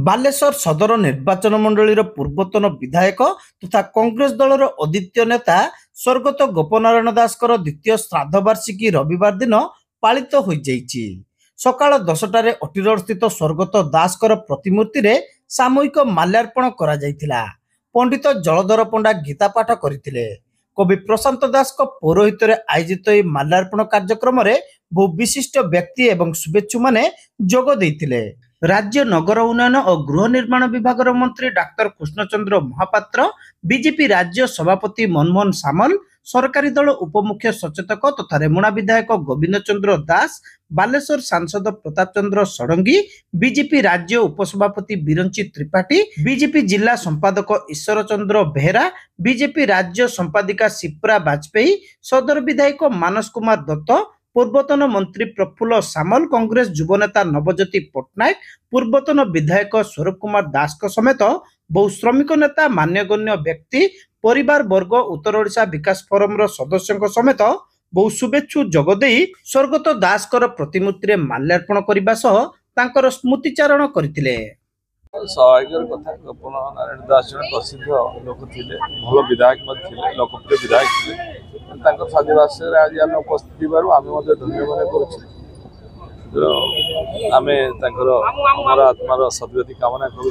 ବାଲେଶ୍ୱର ସଦର ନିର୍ବାଚନ ମଣ୍ଡଳୀର ପୂର୍ବତନ ବିଧାୟକ ତଥା କଂଗ୍ରେସ ଦଳର ଅଦ୍ୱିତୀୟ ନେତା ସ୍ୱର୍ଗତ ଗୋପନାରାୟଣ ଦାସଙ୍କର ଦ୍ୱିତୀୟ ଶ୍ରାଦ୍ଧ ବାର୍ଷିକୀ ରବିବାର ଦିନ ପାଳିତ ହୋଇଯାଇଛି। ସକାଳ 10ଟାରେ ଅଟିରୋଡ ସ୍ଥିତ ସ୍ୱର୍ଗତ ଦାସଙ୍କର ପ୍ରତିମୂର୍ତ୍ତିରେ ସାମୂହିକ ମାଲ୍ୟାର୍ପଣ କରାଯାଇଥିଲା। ପଣ୍ଡିତ ଜଳଧର ପଣ୍ଡା ଗୀତା ପାଠ କରିଥିଲେ। କବି ପ୍ରଶାନ୍ତ ଦାସଙ୍କ ପୌରୋହିତ୍ୟରେ ଆୟୋଜିତ ଏହି ମାଲ୍ୟାର୍ପଣ କାର୍ଯ୍ୟକ୍ରମରେ ବହୁ ବିଶିଷ୍ଟ ବ୍ୟକ୍ତି ଏବଂ ଶୁଭେଚ୍ଛୁମାନେ ଯୋଗ ଦେଇଥିଲେ। राज्य नगर उन्नयन और गृह निर्माण विभाग मंत्री डाक्टर कृष्णचंद्र महापात्र, बीजेपी राज्य सभापति मनमोहन सामल, सरकारी दल उपमुख्य सचेतक तथा रेमुणा विधायक गोविंद चंद्र दास, बालेश्वर सांसद प्रताप चंद्र षडंगी, बीजेपी राज्य उपसभापति बिरंची त्रिपाठी, बीजेपी जिला संपादक ईश्वर चंद्र बेहरा, बीजेपी राज्य संपादिका शिप्रा बाजपेयी, सदर विधायक मानस कुमार दत्त, पूर्वतन मंत्री प्रफुल्ल सामल, कांग्रेस युवनेता नवज्योति पट्टनायक, पूर्वतन विधायक स्वरूप कुमार दास समेत बहु श्रमिक नेता, मान्यगण्य व्यक्ति, परिवार वर्ग, उत्तर ओडिशा विकास फोरम सदस्यों समेत बहु शुभेच्छु जोगदे स्वर्गत दासकर प्रतिमूर्ति माल्यार्पण करने सह स्मृतिचारण करथिले। सौभाग्यर कथा गोपनारायण दास जन प्रसिद्ध लोक थे, भल विधायक लोकप्रिय विधायक थे। सदिवास आज आम उपस्थित आम धन्य मन कर आत्मार सदगति कामना कर।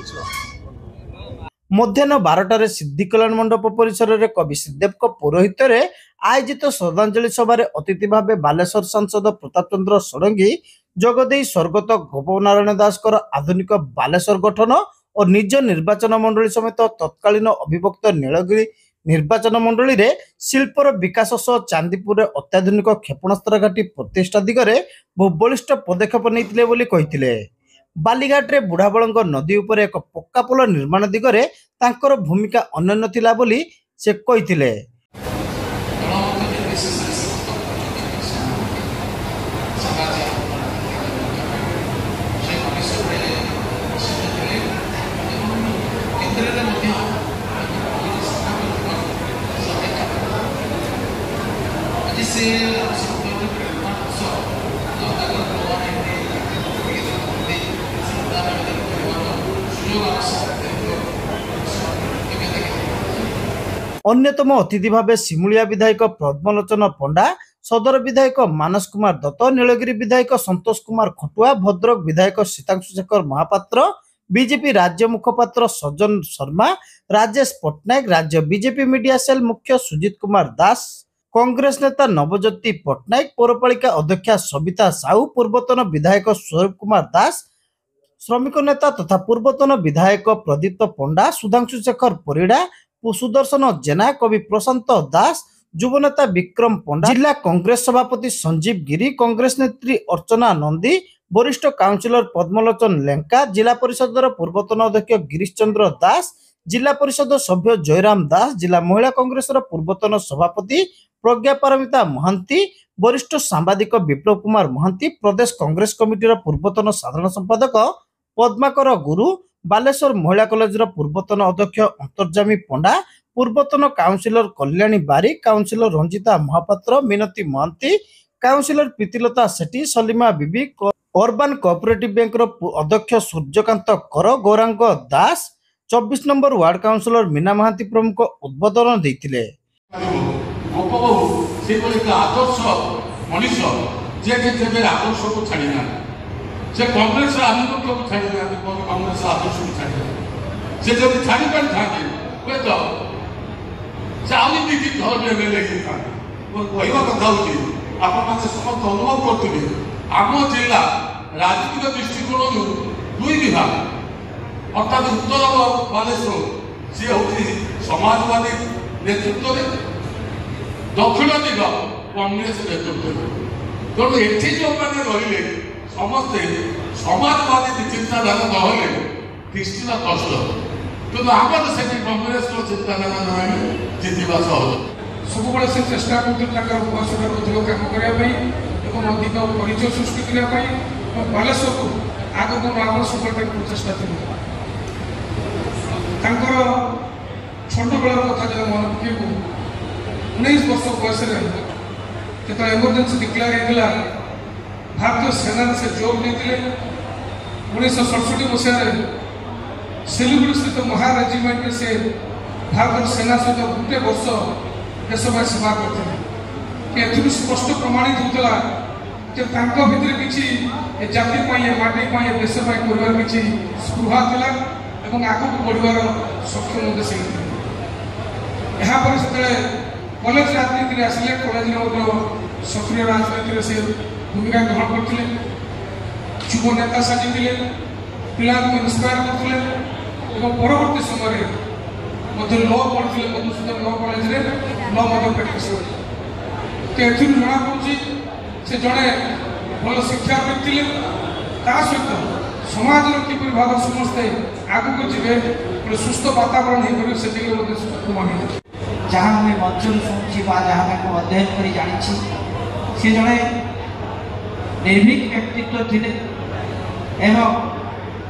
मध्याह्न 12टार सिद्धि कल्याण मंडप परिसर में कवि श्रीदेव पौरोहित आयोजित श्रद्धांजलि सभा अतिथि भाव बालेश्वर सांसद प्रताप चंद्र षडंगी जोगदे स्वर्गत गोपनारायण दासकर आधुनिक बालेश्वर गठन और निज निर्वाचन मंडली समेत तत्कालीन अभिभक्त नीलगिरी निर्वाचन मंडली रे शिल्पर विकास सह चांदीपुर अत्याधुनिक क्षेपणास्त्र घाटी प्रतिष्ठा दिगरे बहु बलिष्ठ पदक्षेप नहीं बोली कहिथिले। बालीघाट रे बुढ़ाबलंग नदी उपर एक पक्का पोल निर्माण दिगरे तांकर भूमिका अनन्य थिला बोली से कहिथिले। अन्यतम अतिथि भाव सिमुलिया विधायक पद्मलोचन पंडा, सदर विधायक मानस कुमार दत्त, नीलगिरी विधायक संतोष कुमार खटुआ, भद्रक विधायक सीतांशुशेखर महापात्र, बीजेपी राज्य मुखपात्र सज्जन शर्मा, राजेश पट्टनायक, राज्य बीजेपी मीडिया सेल मुख्य सुजित कुमार दास, कांग्रेस नेता नवज्योति पट्टनायक, पौरपालिका अध्यक्षा सविता साहू, पूर्वतन विधायक स्वरूप कुमार दास, श्रमिक नेता तथा पूर्वतन विधायक प्रदीप्त पंडा, सुधांशुशेखर परिड़ा, सुदर्शन जेना, कवि प्रशांत दास, युवनेता विक्रम पंडा, जिला कांग्रेस सभापति संजीव गिरी, कांग्रेस नेत्री अर्चना नंदी, वरिष्ठ काउंसिलर पद्मलोचन लेंका, जिला परिषद पूर्वतन अध्यक्ष गिरीश चंद्र दास, जिला परिषद सभ्य जयराम दास, जिला महिला कांग्रेस पूर्वतन सभापति प्रज्ञा पारमिता महांती, वरिष्ठ सांबादिक विप्लव कुमार महांती, प्रदेश कांग्रेस कमिटी पूर्वतन साधारण संपादक पद्माकर गुरु, बालेश्वर महिला कॉलेज पूर्वतन अध्यक्ष अंतर्जामी पंडा, पूर्वतन councillor Kalyani Barik, councillor Ranjita Mahapatra, Minati Mahanty, councillor Pritilata Sethi, Salima Bibi, urban cooperative bank अध्यक्ष Suryakant Kar, Gourang Das, 24 number ward councillor Mina Mahanty प्रमुख उद्बोधन देथिले। से कांग्रेस आधिपत्य को छाड़ी कांग्रेस आदर्श को छाड़ी से जब छाड़ी पर था वे तो चावली नीति धर्म में लेके था वो कहवा कथा होची आपण माने समस्त अनुभव करथि आम जिला राजनीतिक दृष्टिकोण दुई विभाग अर्थात उत्तर बालेश्वर से होची समाजवादी नेतृत्व में दक्षिण दिग कांग्रेस नेतृत्व तेणु एठी जो मैंने रही समस्ते समाजवादी चिंताधारा नहले निश्चित कष्ट किंतु आम से कांग्रेस चिंताधारा नहले जितवा सहज सब से चेष्टा करते अधिक कम करने अधिक परिचय सृष्टि करने बालेश्वर को आग को आग चेष्टा थी छोट बेल कथा जो मन पकड़ 19 वर्ष बयस जो एमरजेंसी डिक्लेयर होगा भारतीय सेना से जोग नहीं 1967 मसीह सिलीगुड़ी स्थित महा रेजिमेंट से भारत सेना सहित गोटे वर्ष देशवाई सेवा करते स्पष्ट प्रमाणित होता जे भितर किसी जाति माटी देश कर किसी स्पृहा था और आगे बढ़वार सक्षम से यहाँ से कॉलेज राजनीति आसिले कॉलेज सक्रिय राजनीति से भूमिका ग्रहण करते युव नेता साजिले पिला इन्स्पायर करते परवर्ती समय लॉ पढ़ते Madhusudan law college law practice करते जना पड़ी से जड़े भल शिक्षाविद थे सहित समाज किपर भाव समस्ते आगू जी सुस्थ वातावरण हो से मानी जहाँ मैं मंचर शुणुची जहाँ मैं अध्ययन कर जानी सी जड़े निर्भीक व्यक्तित्व थे एवं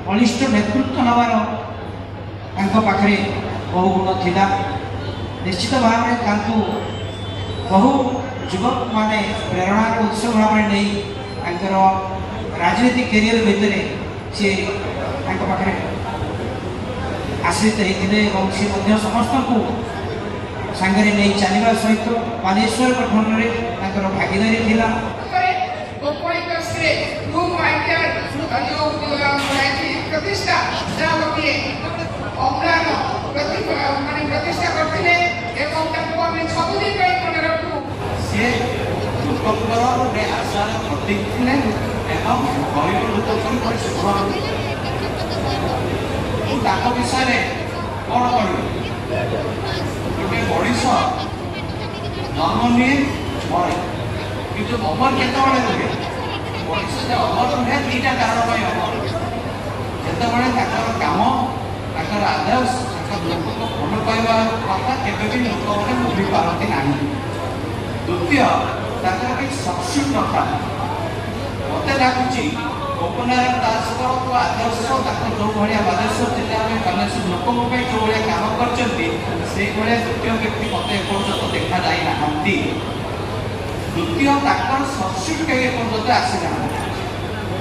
बलिष्ठ नेतृत्व नवार पाखे बहु गुण था निश्चित भाव में बहु युवक माने प्रेरणार उत्स भाव में नहीं राजनीतिक कैरियर भितर सी पाखे आश्रित होते सी समस्त को सांगरे नहीं चलवा सहित बालेश्वर गठन में भागीदारी थिला प्रतिष्ठा प्रतिष्ठा करते सबुदिन मन रखू से लोकंर आशार प्रतीक थे गरीब लोक विषय कौन कह गोटे मनीष जन्म निए मरे कि अमर केत मनीष से अमर नुहे दुईटा कारण अमर जिते काम आदर्श लोक भल पाइबा कथा केवे लोक मैंने बुझी पारती ना द्वितीय सब्सिट नथा मत लगुच गोपनारायण दास आदर्श जो भाया आदर्श जिते कलेज लोक जो भाया काम कर द्वितीय व्यक्ति मत एपर्त देखा जाए ना द्वितीय सब्सिट कहीं एपर्त आसी ना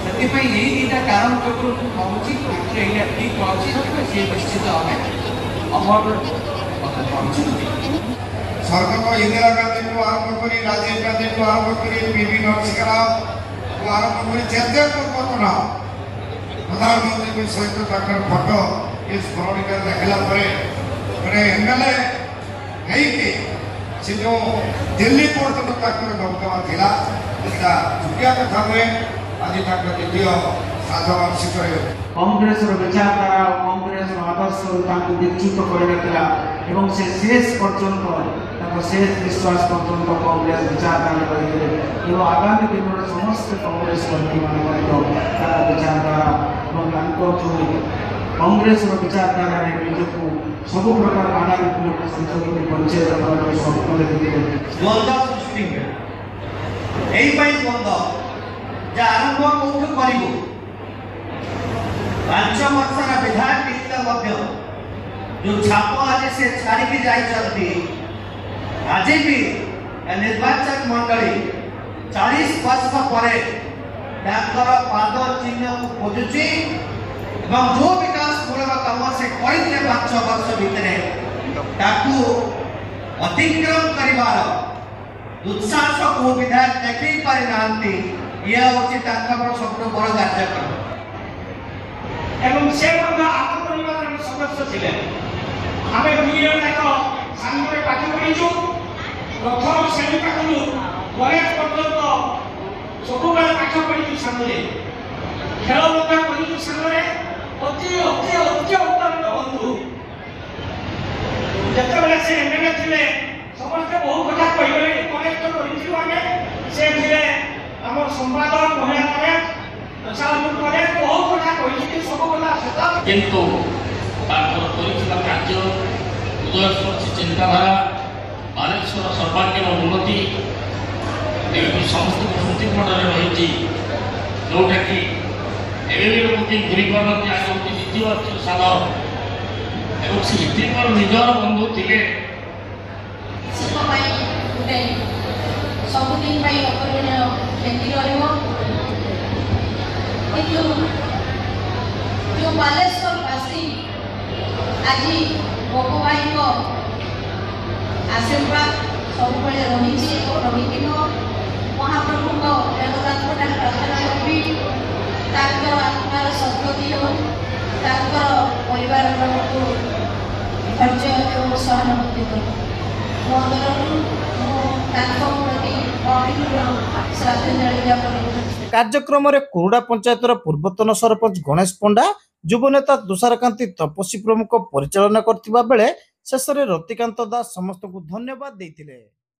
से दुईटा कारण जो कहूँ ठीक अच्छी सी निश्चित भाव अमर सरकार इंदिरा गांधी को आरंभ कर राजीव गांधी को आरंभ कर पीवी नरसिंह राव को आरंभ कर जेते पूर्वतन प्रधानमंत्री सहित फोटो ये स्मरणिका देखला गोटे एमएलए से जो दिल्ली पर्यटन दमदमा था छुटिया कथा नुहे आज द्वितीय साधवार्षिक कांग्रेस विचारधारा कांग्रेस आदर्श विच्युत कर शेष पर्यटन शेष विश्वास पर्यटन कांग्रेस विचारधारा करते आगामी दिन में समस्त कांग्रेस कर्मी विचारधारा जो कांग्रेस विचारधारा निजक सब प्रकार नाना विप्लव संशोधन परिचय स्वप्न देखते द्वंद्व सृष्टि हुए यही द्वंद्व आरंभ कौन करूँ 5 वर्षर विधायक जो छाप आज से छाड़ी जाती आज भी निर्वाचन मंडली 40 वर्ष पर पाद चिन्ह को खोजुची जो विकास मूलक कम से करते 5 वर्ष भितर अतिक्रम कर दुस्साहस को विधायक देखी पारि ना यह हूँ सबुठ बड़ कार्यक्रम एवं से आत्मनिर्भर सदस्य थे आम दुई जन एक सांगे पाठ पढ़ीचु प्रथम श्रेणी पाखु कलेज पर्यटन सब पाठ पढ़ीचु सांगे खेल पढ़ीचु सांगे अति अति अति उत्तम बंधु जिते से एमएलए थे समस्त बहु कथा कहीगले कलेज तो करें आम संवाद महिला किंतु कार्य उदयस्पर्शी चिंताधारा बालेश्वर सर्वांगीन उन्नति समस्त स्मृतिपटल रही जोटा कि लोग घूरी पारती आज हूँ द्वितीय सागर और से निजर बंधु थे सबुदिन अतुलनीय व्यक्ति जो बालेश्वरवासी আজি ଭଗବାନଙ୍କ ଆଶୀର୍ବାଦ ସବୁବେଳେ ରହିଛି ଓ ରହିଥିବ। ମହାପ୍ରଭୁଙ୍କ ଜଗନ୍ନାଥଙ୍କ ପ୍ରାର୍ଥନା କରିବି ତାଙ୍କର ଆତ୍ମାର ସଦ୍ଗତି ହେଉ, ତାଙ୍କର ପରିବାରକୁ ଧୈର୍ଯ୍ୟ ଏବଂ ସହାନୁଭୂତି କରୁ। ମୋ ତରଫରୁ ମୁଁ ତାଙ୍କ ପ୍ରତି ଅଭିନବ ଶ୍ରଦ୍ଧାଞ୍ଜଳି ଜ୍ଞାପନ କରୁଛି। କାର୍ଯ୍ୟକ୍ରମରେ କୁରୁଡା ପଞ୍ଚାୟତର ପୂର୍ବତନ ସରପଞ୍ଚ ଗଣେଶ ପଣ୍ଡା, ଯୁବନେତା ତୁଷାରକାନ୍ତି ତପସୀ ପ୍ରମୁଖ ପରିଚାଳନା କରିଥିବା ବେଳେ ଶେଷରେ ରତିକାନ୍ତ ଦାସ ସମସ୍ତଙ୍କୁ ଧନ୍ୟବାଦ ଦେଇଥିଲେ।